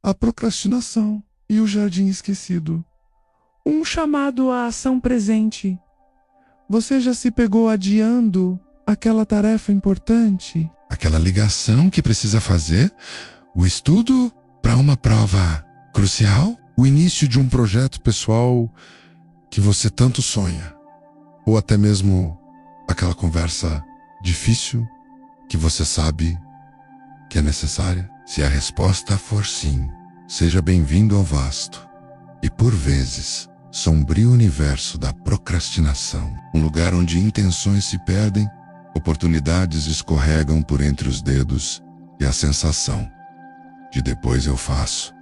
a procrastinação e o jardim esquecido. Um chamado à ação presente. Você já se pegou adiando aquela tarefa importante? Aquela ligação que precisa fazer? O estudo para uma prova crucial? O início de um projeto pessoal que você tanto sonha? Ou até mesmo aquela conversa difícil que você sabe que é necessária? Se a resposta for sim, seja bem-vindo ao vasto e, por vezes, sombrio universo da procrastinação. Um lugar onde intenções se perdem, oportunidades escorregam por entre os dedos e a sensação de depois eu faço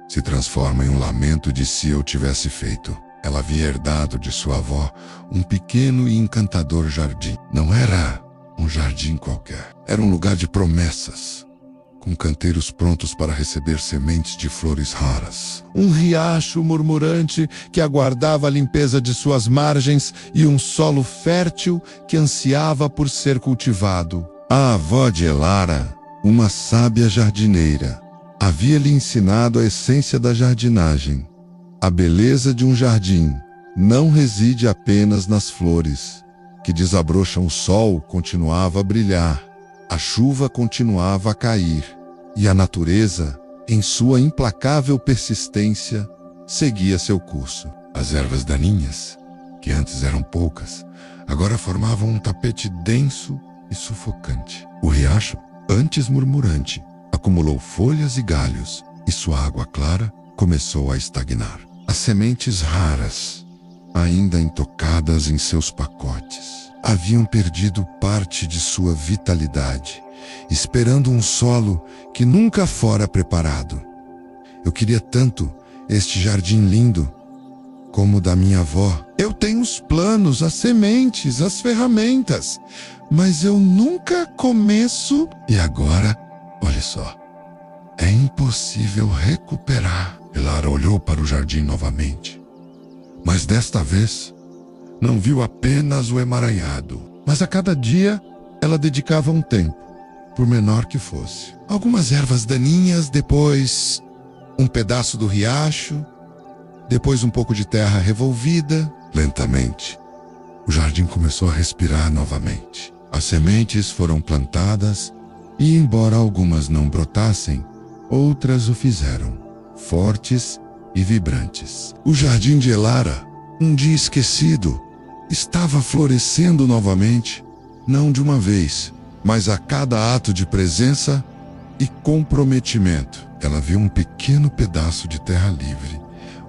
se transforma em um lamento de se eu tivesse feito. Ela havia herdado de sua avó um pequeno e encantador jardim. Não era um jardim qualquer. Era um lugar de promessas, com canteiros prontos para receber sementes de flores raras. Um riacho murmurante que aguardava a limpeza de suas margens e um solo fértil que ansiava por ser cultivado. A avó de Elara, uma sábia jardineira, havia lhe ensinado a essência da jardinagem. A beleza de um jardim não reside apenas nas flores, que desabrocham. O sol continuava a brilhar, a chuva continuava a cair, e a natureza, em sua implacável persistência, seguia seu curso. As ervas daninhas, que antes eram poucas, agora formavam um tapete denso e sufocante. O riacho, antes murmurante, acumulou folhas e galhos, e sua água clara começou a estagnar. As sementes raras, ainda intocadas em seus pacotes, haviam perdido parte de sua vitalidade, esperando um solo que nunca fora preparado. Eu queria tanto este jardim lindo como o da minha avó. Eu tenho os planos, as sementes, as ferramentas, mas eu nunca começo. E agora, olha só, é impossível recuperar. Elara olhou para o jardim novamente, mas desta vez não viu apenas o emaranhado. Mas a cada dia ela dedicava um tempo, por menor que fosse. Algumas ervas daninhas, depois um pedaço do riacho, depois um pouco de terra revolvida. Lentamente, o jardim começou a respirar novamente. As sementes foram plantadas e, embora algumas não brotassem, outras o fizeram, fortes e vibrantes. O jardim de Elara, um dia esquecido, estava florescendo novamente, não de uma vez, mas a cada ato de presença e comprometimento. Ela viu um pequeno pedaço de terra livre,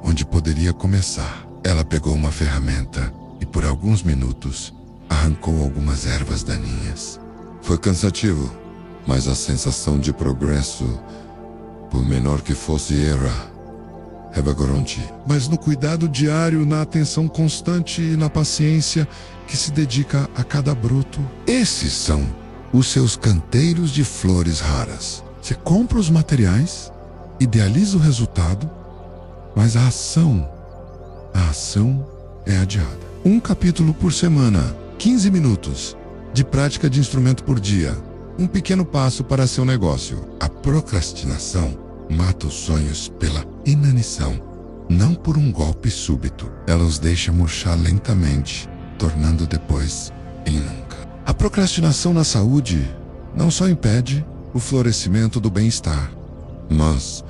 onde poderia começar. Ela pegou uma ferramenta e, por alguns minutos, arrancou algumas ervas daninhas. Foi cansativo, mas a sensação de progresso, por menor que fosse, era revigorante. Mas no cuidado diário, na atenção constante e na paciência que se dedica a cada broto. Esses são os seus canteiros de flores raras. Você compra os materiais, idealiza o resultado, mas a ação é adiada. Um capítulo por semana, 15 minutos de prática de instrumento por dia. Um pequeno passo para seu negócio. A procrastinação mata os sonhos pela inanição, não por um golpe súbito. Ela os deixa murchar lentamente, tornando depois em nunca. A procrastinação na saúde não só impede o florescimento do bem-estar, mas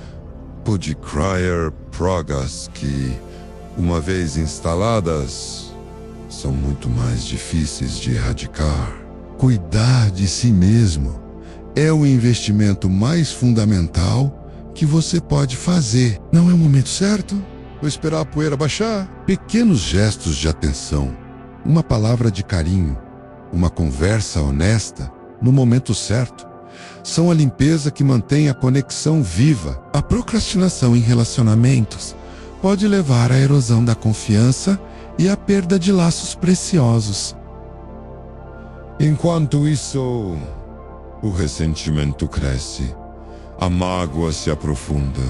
pode criar pragas que, uma vez instaladas, são muito mais difíceis de erradicar. Cuidar de si mesmo é o investimento mais fundamental que você pode fazer. Não é o momento certo? Vou esperar a poeira baixar? Pequenos gestos de atenção, uma palavra de carinho, uma conversa honesta no momento certo, são a limpeza que mantém a conexão viva. A procrastinação em relacionamentos pode levar à erosão da confiança e à perda de laços preciosos. Enquanto isso, o ressentimento cresce, a mágoa se aprofunda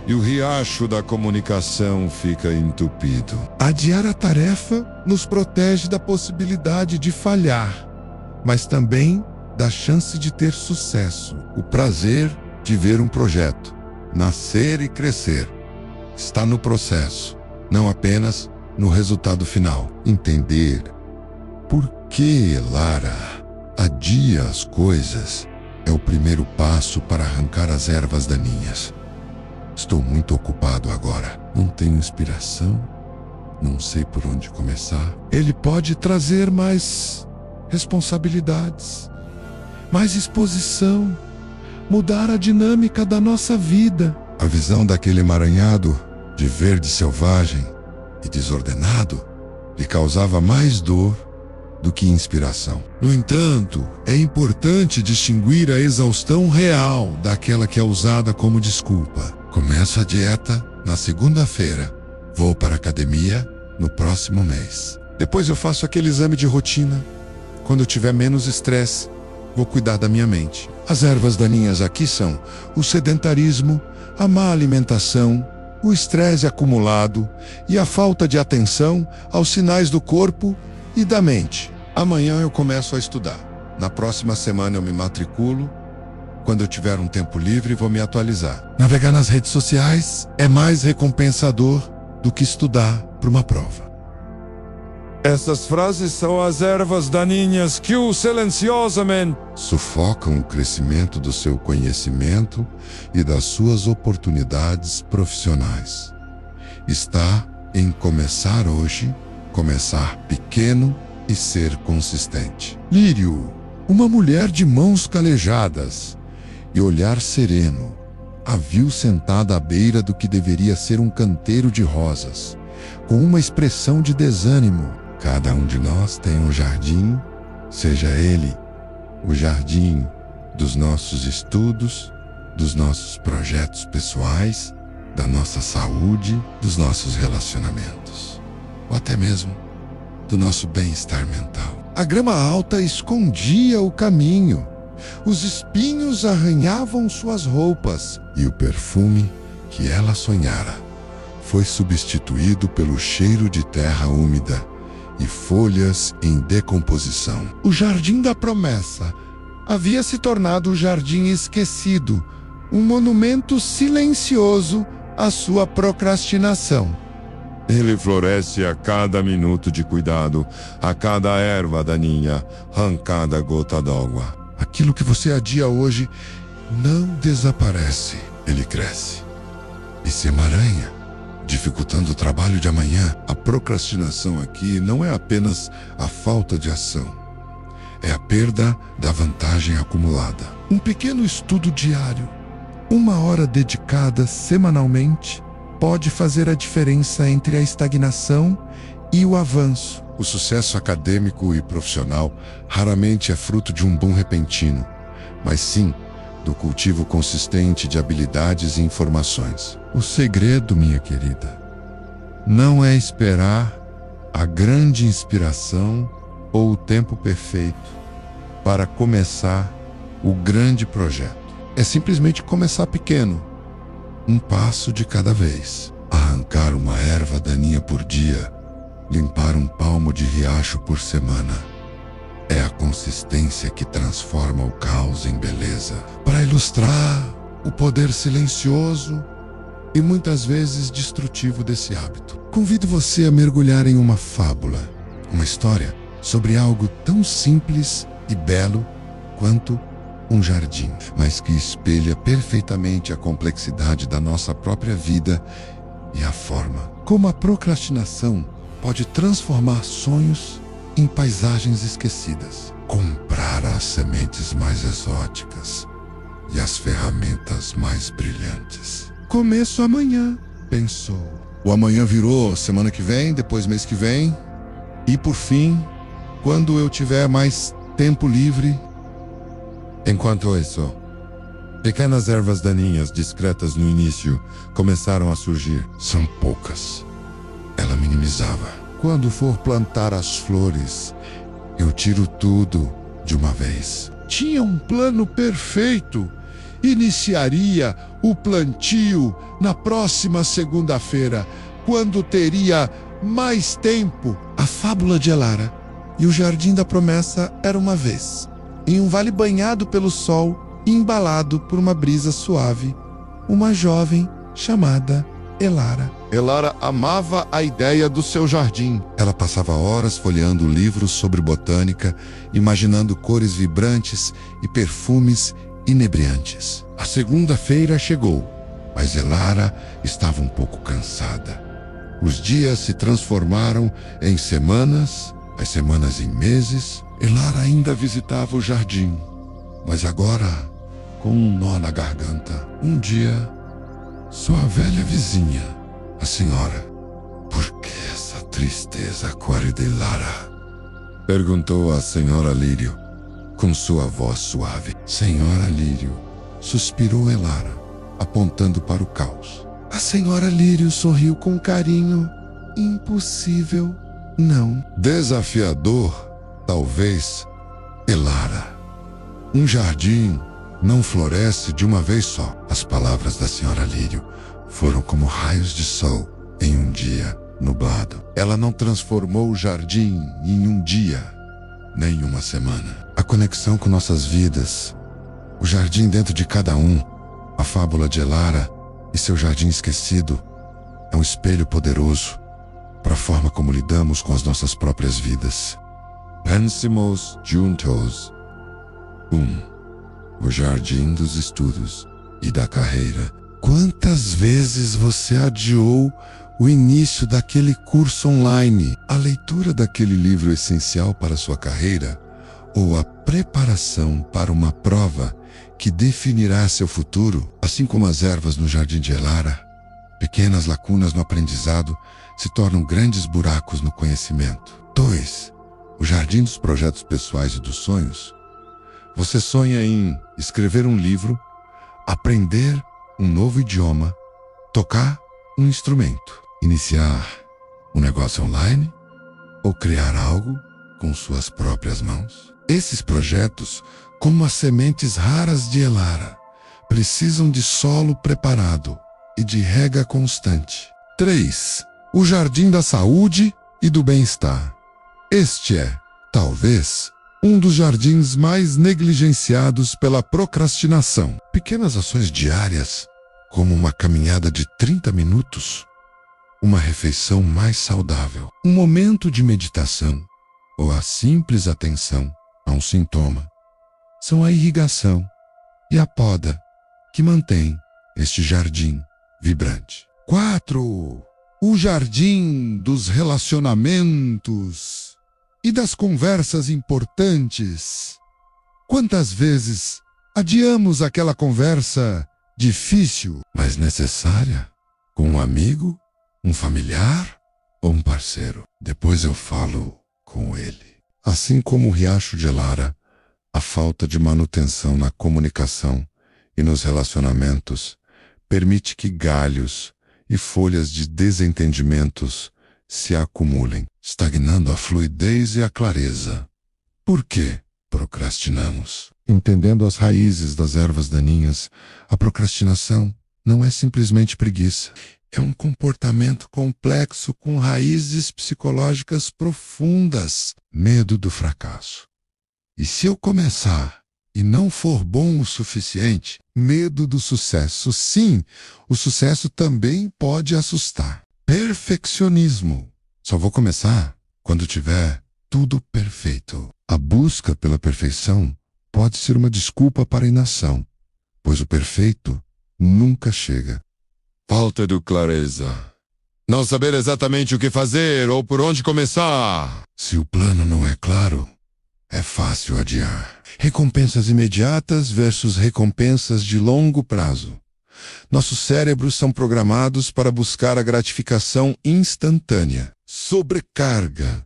e o riacho da comunicação fica entupido. Adiar a tarefa nos protege da possibilidade de falhar, mas também da chance de ter sucesso. O prazer de ver um projeto nascer e crescer está no processo, não apenas no resultado final. Entender por que Elara adia as coisas é o primeiro passo para arrancar as ervas daninhas. Estou muito ocupado agora. Não tenho inspiração. Não sei por onde começar. Ele pode trazer mais responsabilidades, mais exposição, mudar a dinâmica da nossa vida. A visão daquele emaranhado de verde selvagem e desordenado lhe causava mais dor do que inspiração. No entanto, é importante distinguir a exaustão real daquela que é usada como desculpa. Começo a dieta na segunda-feira. Vou para a academia no próximo mês. Depois eu faço aquele exame de rotina. Quando eu tiver menos estresse, vou cuidar da minha mente. As ervas daninhas aqui são o sedentarismo, a má alimentação, o estresse acumulado e a falta de atenção aos sinais do corpo e da mente. Amanhã eu começo a estudar. Na próxima semana eu me matriculo. Quando eu tiver um tempo livre, vou me atualizar. Navegar nas redes sociais é mais recompensador do que estudar para uma prova. Essas frases são as ervas daninhas que silenciosamente sufocam o crescimento do seu conhecimento e das suas oportunidades profissionais. Está em começar hoje, começar pequeno e ser consistente. Lírio, uma mulher de mãos calejadas e olhar sereno, a viu sentada à beira do que deveria ser um canteiro de rosas, com uma expressão de desânimo. Cada um de nós tem um jardim, seja ele o jardim dos nossos estudos, dos nossos projetos pessoais, da nossa saúde, dos nossos relacionamentos, ou até mesmo do nosso bem-estar mental. A grama alta escondia o caminho, os espinhos arranhavam suas roupas e o perfume que ela sonhara foi substituído pelo cheiro de terra úmida e folhas em decomposição. O Jardim da Promessa havia se tornado o jardim esquecido, um monumento silencioso à sua procrastinação. ele floresce a cada minuto de cuidado, a cada erva daninha, arrancada gota d'água. Aquilo que você adia hoje não desaparece, ele cresce e se emaranha, dificultando o trabalho de amanhã. A procrastinação aqui não é apenas a falta de ação, é a perda da vantagem acumulada. Um pequeno estudo diário, 1 hora dedicada semanalmente, pode fazer a diferença entre a estagnação e o avanço. O sucesso acadêmico e profissional raramente é fruto de um boom repentino, mas sim do cultivo consistente de habilidades e informações. O segredo, minha querida, não é esperar a grande inspiração ou o tempo perfeito para começar o grande projeto. É simplesmente começar pequeno, um passo de cada vez. Arrancar uma erva daninha por dia, limpar um palmo de riacho por semana. É a consistência que transforma o caos em beleza. Para ilustrar o poder silencioso e muitas vezes destrutivo desse hábito, convido você a mergulhar em uma fábula, uma história sobre algo tão simples e belo quanto um jardim, mas que espelha perfeitamente a complexidade da nossa própria vida e a forma como a procrastinação pode transformar sonhos em paisagens esquecidas. Comprar as sementes mais exóticas e as ferramentas mais brilhantes. Começo amanhã, pensou. O amanhã virou semana que vem, depois mês que vem. E por fim, quando eu tiver mais tempo livre. Enquanto isso, pequenas ervas daninhas discretas no início começaram a surgir. São poucas. Ela minimizava. Quando for plantar as flores, eu tiro tudo de uma vez. Tinha um plano perfeito. Iniciaria o plantio na próxima segunda-feira, quando teria mais tempo. A fábula de Elara e o Jardim da Promessa era uma vez, em um vale banhado pelo sol e embalado por uma brisa suave, uma jovem chamada Elara. Elara amava a ideia do seu jardim. Ela passava horas folheando livros sobre botânica, imaginando cores vibrantes e perfumes inebriantes. A segunda-feira chegou, mas Elara estava um pouco cansada. Os dias se transformaram em semanas, as semanas em meses. Elara ainda visitava o jardim, mas agora com um nó na garganta. Um dia, sua velha vizinha, a senhora, por que essa tristeza, cuore de Lara? Perguntou a senhora Lírio, com sua voz suave. Senhora Lírio, suspirou Elara, apontando para o caos. A senhora Lírio sorriu com carinho. Impossível, não. Desafiador, talvez, Elara. Um jardim não floresce de uma vez só. As palavras da senhora Lírio foram como raios de sol em um dia nublado. Ela não transformou o jardim em um dia, nem uma semana. A conexão com nossas vidas, o jardim dentro de cada um, a fábula de Elara e seu jardim esquecido, é um espelho poderoso para a forma como lidamos com as nossas próprias vidas. Pensemos juntos. O jardim dos estudos e da carreira. Quantas vezes você adiou o início daquele curso online, a leitura daquele livro essencial para sua carreira, ou a preparação para uma prova que definirá seu futuro? Assim como as ervas no jardim de Elara, pequenas lacunas no aprendizado se tornam grandes buracos no conhecimento. 2. O jardim dos projetos pessoais e dos sonhos. Você sonha em escrever um livro, aprender um novo idioma, tocar um instrumento, iniciar um negócio online ou criar algo com suas próprias mãos. Esses projetos, como as sementes raras de Elara, precisam de solo preparado e de rega constante. 3. O jardim da saúde e do bem-estar. Este é, talvez, um dos jardins mais negligenciados pela procrastinação. Pequenas ações diárias, como uma caminhada de 30 minutos, uma refeição mais saudável, um momento de meditação ou a simples atenção a um sintoma, são a irrigação e a poda que mantém este jardim vibrante. 4. O jardim dos relacionamentos e das conversas importantes. Quantas vezes adiamos aquela conversa difícil, mas necessária, com um amigo, um familiar ou um parceiro? Depois eu falo com ele. Assim como o riacho de Elara, a falta de manutenção na comunicação e nos relacionamentos permite que galhos e folhas de desentendimentos se acumulem, estagnando a fluidez e a clareza. Por que procrastinamos? Entendendo as raízes das ervas daninhas, a procrastinação não é simplesmente preguiça. É um comportamento complexo com raízes psicológicas profundas. Medo do fracasso. E se eu começar e não for bom o suficiente? Medo do sucesso. Sim, o sucesso também pode assustar. Perfeccionismo. Só vou começar quando tiver tudo perfeito. A busca pela perfeição pode ser uma desculpa para a inação, pois o perfeito nunca chega. Falta de clareza. Não saber exatamente o que fazer ou por onde começar. Se o plano não é claro, é fácil adiar. Recompensas imediatas versus recompensas de longo prazo. Nossos cérebros são programados para buscar a gratificação instantânea. Sobrecarga.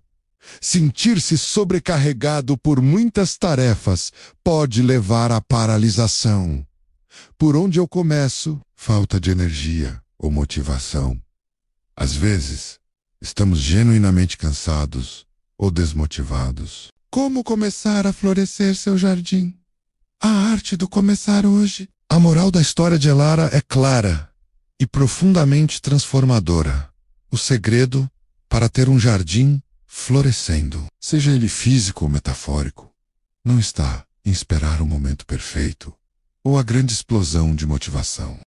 Sentir-se sobrecarregado por muitas tarefas pode levar à paralisação. Por onde eu começo? Falta de energia ou motivação. Às vezes, estamos genuinamente cansados ou desmotivados. Como começar a florescer seu jardim? A arte do começar hoje. A moral da história de Elara é clara e profundamente transformadora. O segredo para ter um jardim florescendo, seja ele físico ou metafórico, não está em esperar o momento perfeito ou a grande explosão de motivação.